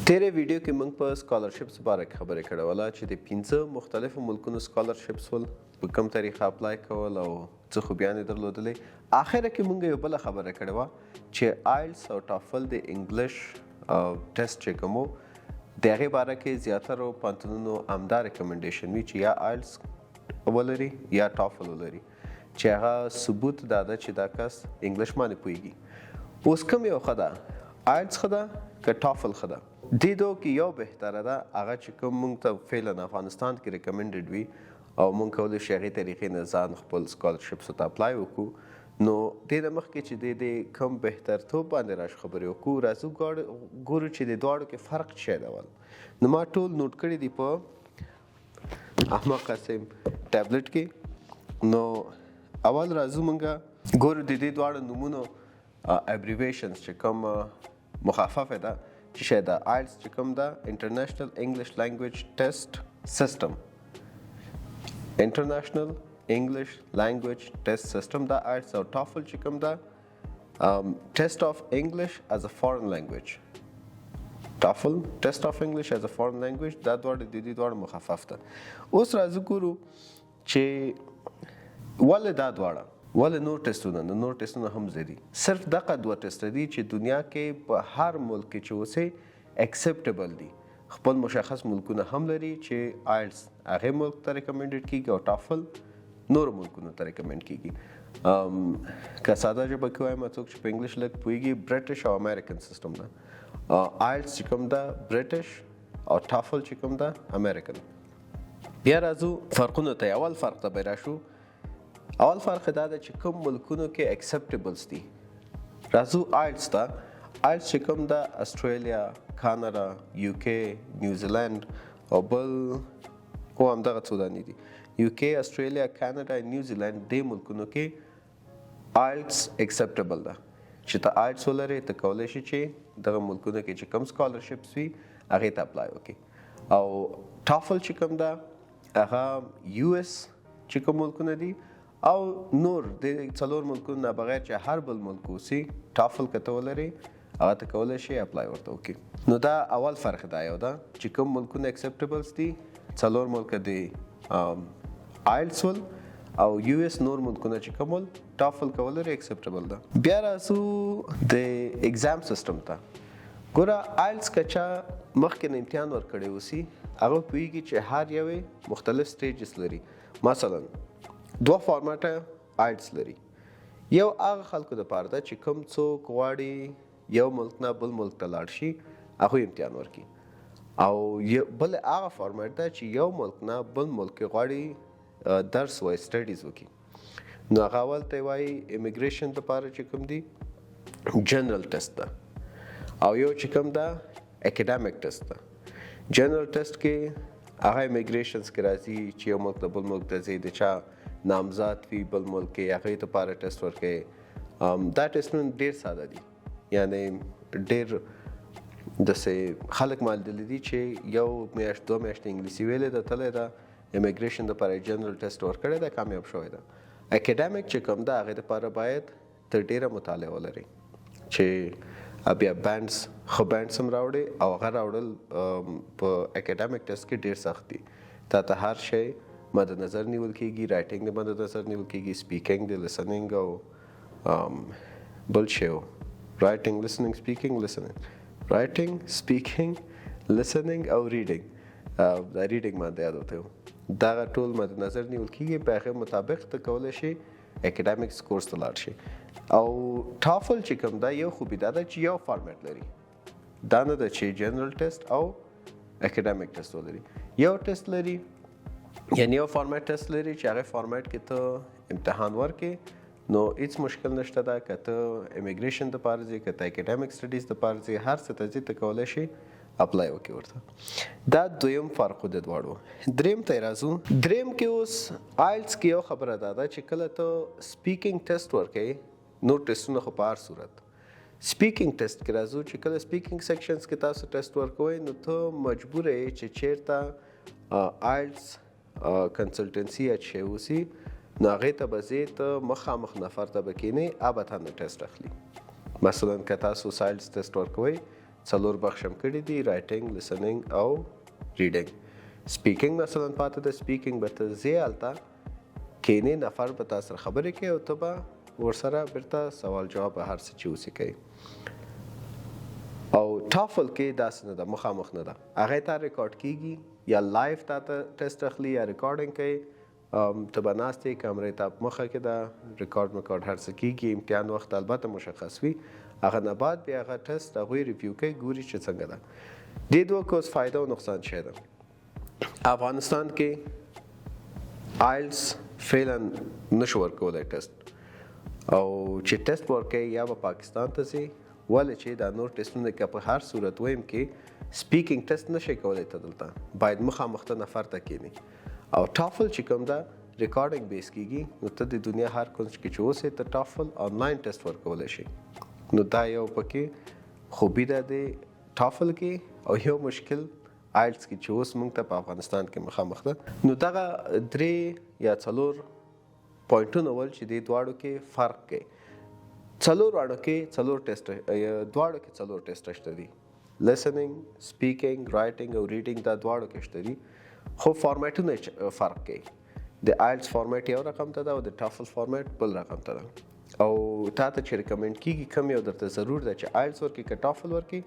تیرې ویډیو کې موږ په سکالرشپس باره کې خبرې کړې وله چې د 15 مختلفو ملکونو سکالرشپس ول په کوم طریقه اپلای کول او څه خوبیانې درلودلې. اخره کې موږ یو بله خبره کړې وه چې آیلټس او ټافل د انګلیش ټیسټ چې کوم د هغې باره کې زیاترو پوهنتونونو همدا ریکمنډیشن وي چې یا آیلټس ولري یا ټافل ولري چې هغه ثبوت دا ده چې دا کس انګلیش باندې پوهیږي. اوس کوم یو ښه ده، آیلټس ښه ده که ټافل ښه ده؟ دې دوه کې یو بهتره ده هغه چې کوم موږ ته فعلا افغانستان کې ریکمنډډ وي او موږ کولی شو هغې طریقې نه ځان خپل سکالرشپسو ته اپلای وکړو. نو دې نه مخکې چې د کوم بهترتوب باندې راشو خبرې وکړو، راځو ګورو چې د دواړو کې فرق څه دی. نو ما ټول نوټ کړي دي په احمد قاسم ټابلټ کې. نو اول راځو موږ ګورو د دې دواړو نومونو ابریویشنز چې کوم مخففه ده چې شاید د آیلټس چې کوم ده انټرنیشنل انګلیش لینګویج ټیسټ سیسټم، انټرنیشنل انګلیش لینګویج ټیسټ سیسټم دا آیلټس، او ټافل چې کوم ده ټیسټ اف انګلیش ایز ا فارن لینګویج. ټافل ټیسټ اف انګلیش ایز ا فارن لینګویج دا دواړه د دې دواړو مخفف ده. اوس راځو ګورو چې ولې دا دواړه، ولې نور ټیسټونه نه، نور ټیسټونه هم زه دي. صرف دغه دوه ټیسټ دي چې دنیا کې په هر ملک کې چې اوسئ اکسپټیبل دي. خپل مشخص ملکونه هم لري چې آیلټس هغې ملک ته ریکمنډډ کیږي او ټافل نورو ملکونو ته ریکمنډ کیږي. که ساده ژبه کې وایم څوک چې په انګلیش لږ پوهیږي برټش او امریکن سیسټم ده. آیلټس چې کوم ده برټش او ټافل چې کوم ده امریکن. بیا راځو فرقونو ته. اول فرق ته به راشو. اول فرق دا ده چې کوم ملکونو کې اکسپټیبلز دي. راځو آیلټس ته. آیلټس چې کوم ده استرالیا، کاناډا، UK، نیوزیلینډ او بل همدغه څو دانې دي. UK، استرالیا، کاناډا، نیوزیلینډ دې ملکونو کې آیلټس اکسپټیبل ده چې ته آیلټس ولرې ته کولی شي چې دغه ملکونو کې چې کوم سکالرشپس وي هغې ته اپلای وکړي. او ټافل چې کوم ده هغه US چې کوم ملکونه دي او نور د څلور ملکونو نه بغیر چې هر بل ملک اوسي ټافل که ته ولرې هغه ته کولی شي اپلای ورته وکړي. نو دا اول فرق دا یو ده چې کوم ملکونه اکسپټیبلز دي، څلور ملکه د آیلټس ول او US نور ملکونه چې کوم ول ټافل که ولرې اکسپټیبل ده. بیا راځو د ایگزام سیسټم ته. ګوره آیلټس که چا مخکې نه امتحان ورکړی اوسي هغه پوهیږي چې هر یوې مختلف سټیجز لري. مثلا دوه فارماټه آیلټس لري. یو هغه خلکو دپاره ده چې کوم څوک غواړي یو ملک نه بل ملک ته لاړ شي هغوی امتحان ورکړي. او بل هغه فارماټ ده چې یو ملک نه بل ملک کې غواړي درس وایي سټډیز وکړي. نو هغه اول ته یې وایي امیګریشن دپاره چې کوم دي جنرل ټیسټ ده، او یو چې کوم ده اکیډمیک ټیسټ ده. جنرل ټیسټ کې هغه امیګریشنز کې راځي چې یو ملک د بل ملک ته ځي، د چا نامزاد وي بل ملک کې هغې دپاره ټیسټ ورکوي. دا ټیسټونه ډېر ساده دي، یعنې ډېر داسې خلک ما لیدلي دي چې یو میاشت دوه میاشتې انګلیسي ویلې ده، تللی ده امیګریشن دپاره جنرل ټیسټ ورکړی ده، کامیاب شوی ده. اکیډمیک چې کوم ده هغې دپاره باید ته ډېره مطالعه ولري چې بیا بینډس ښه بینډس هم راوړې، او هغه راوړل په اکیډمیک ټیسټ کې ډېر سخت دي. تا ته هر شی مد نظر نیول کېږي، رایټینګ د مد نظر نیول کېږي، سپیکینګ د لسنینګ او بل شی و رایټینګ لسنینګ سپیکینګ لسنینګ رایټینګ سپیکینګ لسنینګ او ریډینګ. دا ریډینګ ما ته یاد وتی و. دغه ټول مد نظر نیول کېږي، په هغې مطابق ته کولی شي اکیډمیکس کورس ته لاړ شي. او ټافل چې کوم ده یو خوبي دا ده چې یو فارمیټ لري. دا نه ده چې جنرل ټیسټ او اکیډمیک ټیسټ ولري. یو ټیسټ لري، یعنی یو فارمیټ ټیسټ لري چې هغې فارمیټ کې ته امتحان ورکې. نو هیڅ مشکل نشته ده که ته امیګریشن دپاره ځې، که ته اکیډمیک سټډیز دپاره ځې، هر څه ته ځې ته کولی شي اپلای وکړي ورته. دا دویم فرق و د دواړو. دریم ته یې راځو. دریم کې اوس آیلټس کې یو خبره دا ده چې کله ته سپیکینګ ټیسټ ورکوې، نور ټیسټونه خو په هر صورت سپیکینګ ټیسټ کې راځو چې کله سپیکینګ سیکشنز کې تاسو ټیسټ ورکوئ نو ته مجبوره یې چې چیرته آیلټس کنسلټنسي یا چې اوسي نو هغې ته به ځې ته مخامخ نفر ته به کښېنې هغه به تانه ټیسټ اخلي. مثلا که تاسو سایلز ټیسټ ورکوئ 4 بخشم کړي دي، رایټینګ، لسننګ او ریډینګ. سپیکینګ مثلا پاتې ده. سپیکینګ به ته ځې هلته کینې، نفر به تا سره خبرې کوي او ته به ورسره بیرته سوال جواب به هر څه چې اوسې کوي. او ټافل کې داسې نه ده، مخامخ نه ده، هغې ته ریکارډ کېږي یا لایف تا ته ټیسټ اخلي یا ریکارډینګ کوي. ته به ناست یې، کمرې ته په مخه کې ده، ریکارډ هر څه کېږي. امتحان وخت البته مشخص وي، هغه نه بعد بیا هغه ټیسټ هغوی ریویو کوي، ګوري چې څنګه ده. دې دوه کې اوس فایده او نقصان شی ده. افغانستان کې آیلتس فعلا نشو ورکولی ټیسټ، او چې ټیسټ ورکوي یا به پاکستان ته ځي، ولې چې دا نور ټیسټونه که په هر صورت ویم کې سپیکینګ ټیسټ نشي کولی ته دلته، باید مخامخ ته نفر ته کینی. او ټافل چې کوم ده ریکارډینګ بیس کېږي، نو ته د دنیا هر کونج کې چې اوسې ته ټافل آنلاین ټیسټ ورکولی شي. نو دا یو پکې خوبي ده د ټافل کې، او یو مشکل آیلتس کې چې اوس موږ ته په افغانستان کې مخامخ ده. نو دغه 3 یا 4 پوینټونه ول چې دې دواړو کې فرق کوي. 4 واړو کې 4 ټیسټ، دواړو کې 4 ټیسټ شته دي. لسننګ، سپیکینګ، رایټینګ او ریډینګ دا دواړو کې شته دي، خو فارمیټونه فرق کوي. د آیلتس فارمیټ یو رقم ته ده او د ټافل فارمیټ بل رقم ته ده. او تا ته چې ریکمنډ کېږي کوم یو درته ضرور ده چې آیلتس ورکړي که ټافل ورکړي،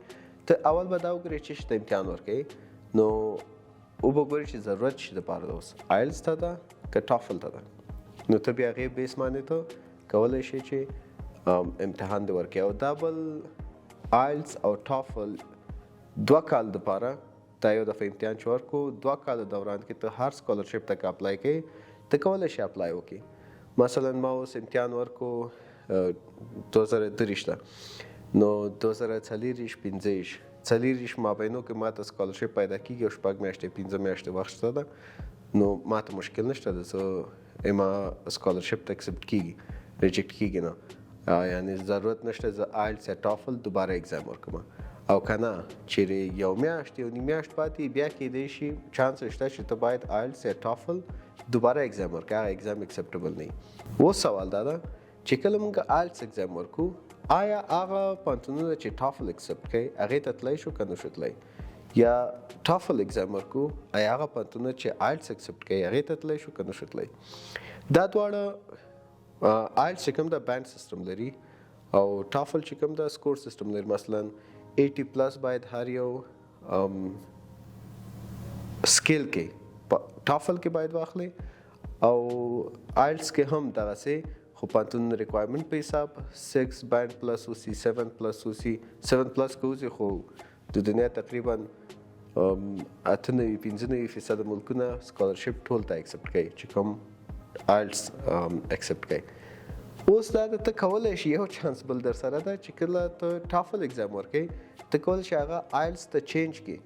ته اول به دا وګورې چې ته امتحان ورکوي، نو وبګورې چې ضرورت چې دپاره ده اوس آیلتس ته ده که ټافل ته ده. نو ته بیا هغې بیس باندې ته کولی شي چې امتحان دې ورکوي. او دا بل آیلتس او ټافل 2 کال دپاره دا یو دفعه امتحان چې ورکو، 2 کاله دوران کې ته هر سکالرشپ ته که اپلای کوي، ته کولی شي اپلای وکړي. مثلا ما اوس امتحان ورکو 2023 ته، نو 2024 څلېرویشت مابینو کې ما ته سکالرشپ پیدا کېږي او 6 میاشتې 15 میاشتې وخت شته ده، نو ما ته مشکل نشته ده، زه ما سکالرشپ ته اکسپټ کېږي، ریجیکټ کېږي نه، یعنې ضرورت نشته زه آیلتس یا ټافل دوباره اگزام ورکړم. او که نه چیرې یو میاشت یو نیم میاشت پاتې، بیا کېدی شي چانس شته چې ته باید آیلتس یا ټافل دوباره اگزام ورکړې، هغه اگزام اکسپټیبل نه وي. اوس سوال دا ده چې کله موږ آیلتس اگزام ورکو، آیا هغه پوهنتونونه چې ټافل اکسپټ کوي هغې ته تللی شو که نه شو تللی؟ یا ټافل اگزام ورکو، آیا هغه پوهنتونونه چې آیلتس اکسپټ کوي هغې ته تللی شو که نه شو تللی؟ دا دواړه آیلتس چې کوم ده بینډ سیسټم لري، او ټافل چې کوم ده سکور سیسټم لري. مثلا 80+ باید هر یو سکیل کې ټافل کې باید واخلي، او آیلتس کې هم دغسې، خو پوهنتون ریکوایرمنټ په حساب 6 بینډ پلس اوسي، 7+ اوسي. 7+ که اوسي، خو د دنیا تقریبا 98-95% ملکونه سکالرشپ ټول ته اکسپټ کوي چې کوم آیلتس اکسپټ کوي. اوس دا ته کولی شي یو چانس بل در سره ده چې کله ته ټافل اگزام ورکوي، ته کولی شي هغه آیلتس ته چینج کړي.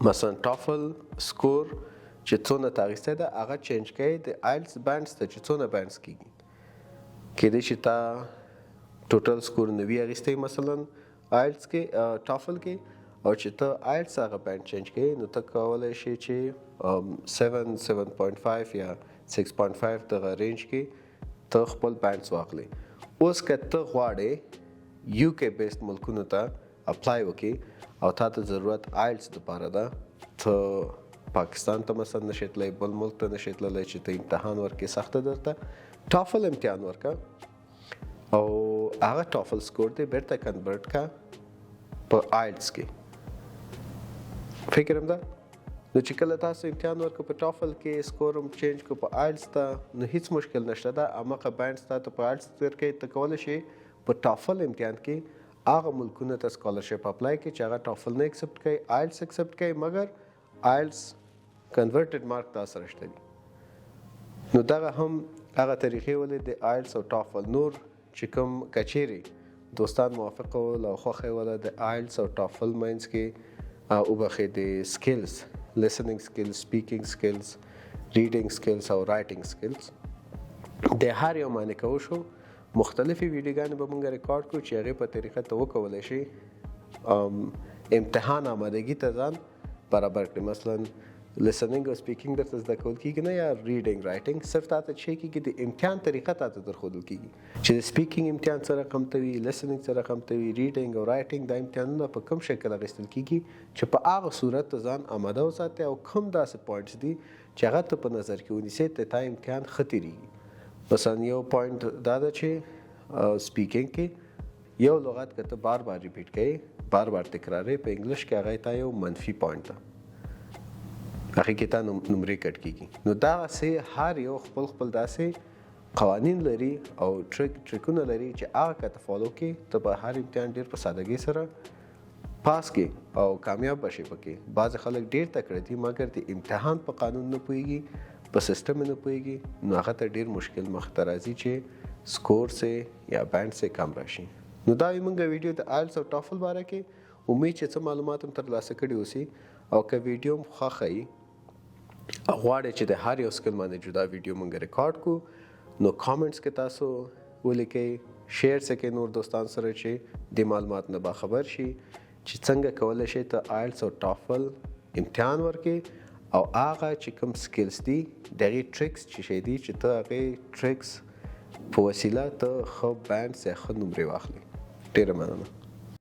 مثلا ټافل سکور چې څونه ته اخیستی ده هغه چینج کوي د آیلتس بینډس ته چې څونه بینډس کېږي. کېدای شي تا ټوټل سکور 90 اخیستی مثلا آیلتس کې ټافل کې، او چې ته آیلتس هغه بینډ چینج کوي، نو ته کولی شي چې 7, 7.5 یا 6.5 دغه رینج کې ته خپل بینډس واخلې. اوس که ته غواړې UK بیسډ ملکونو ته اپلای وکړي او تا ته ضرورت آیلتس دپاره ده، ته پاکستان ته مثلا نشي تللی، بل ملک ته نشي تللی چې ته امتحان ورکړې سخته درته، ټافل امتحان ورکړه او هغه ټافل سکور دی بیرته کنورټ کا په آیلتس کې. فکر هم ده نو چې کله تاسو امتحان ورکړو په ټافل کې، سکور هم چینج کړو په آیلتس ته، نو هیڅ مشکل نشته ده. هماغه بینډس ته په آیلتس ورکوي، ته کولی شي په ټافل امتحان کې هغه ملکونو ته سکالرشپ اپلای کړي چې هغه ټافل نه اکسپټ کوي، آیلتس اکسپټ کوي، مګر آیلتس کنورټډ مارک تا سره شته دي. نو دغه هم هغه طریقې ولې د آیلتس او ټافل. نور چې کوم کچېرې دوستان موافق ول او خوښه وله د آیلتس او ټافل منځ کې وبخښئ د سکلز، listening skills, speaking skills, reading skills او writing skills د هر یو معنی کوو شو. مختلفې ویډیوګانې به مونږ ریکارډ کړو چې هغې په طریقه ته وکولی شي امتحان آمادګي ته ځان برابر کړي. مثلا listening او speaking درته زده کول کېږي نه یا reading writing صرف تاته چې کېږي د امتحان طریقه تاته درښودل کېږي چې د speaking امتحان څه رقم ته وي listening څه رقم ته وي reading او writing دا امتحانونه په کوم شکل اخیستل کېږي چې په هغه صورت ته ځان آماده وساتې او کوم داسې پوینټس دي چې هغه ته په نظر کې ونیسې ته تا امتحان ښه تېرېږي مثلا یو پوینټ دا ده چې speaking کې یو لغت که ته بار بار ریپیټ کوې بار بار تکرارې په انګلیش کې هغه تا یو منفي پوینټ ده هغې کې تا نمرې کټ کېږي نو دغسې هر یو خپل خپل داسې قوانین لري او ټریکونه لري چې هغه که ته فالو کړې ته به هر امتحان ډېر په سادګۍ سره پاس کې او کامیاب بشي پکې بعضې خلک ډېر تکړه دي مګر د امتحان په قانون نه پوهېږي په سیسټم نه پوهېږي نو هغه ته ډېر مشکل مخته راځي چې سکور سے یا بینډ سے کم راشي نو دا موږ ویډیو د آیلټس او ټافل باره کې امید چې څه معلومات هم ترلاسه کړي اوسي او که ویډیو هم خوښه وي غواړئ چې د هر یو سکل باندې جدا ویډیو موږ ریکارډ کړو نو کامنټس کې تاسو ولیکئ شیر سکئ نور دوستان سره چې د معلومات نه باخبر شي چې څنګه کولی شئ ته آیلټس او ټافل امتحان ورکړئ او هغه چې کوم سکلز دي د هغې ټریکس چې شی دي چې ته هغې ټریکس په وسیله ته ښه بینډ یا ښه نمرې واخلې ډېره مننه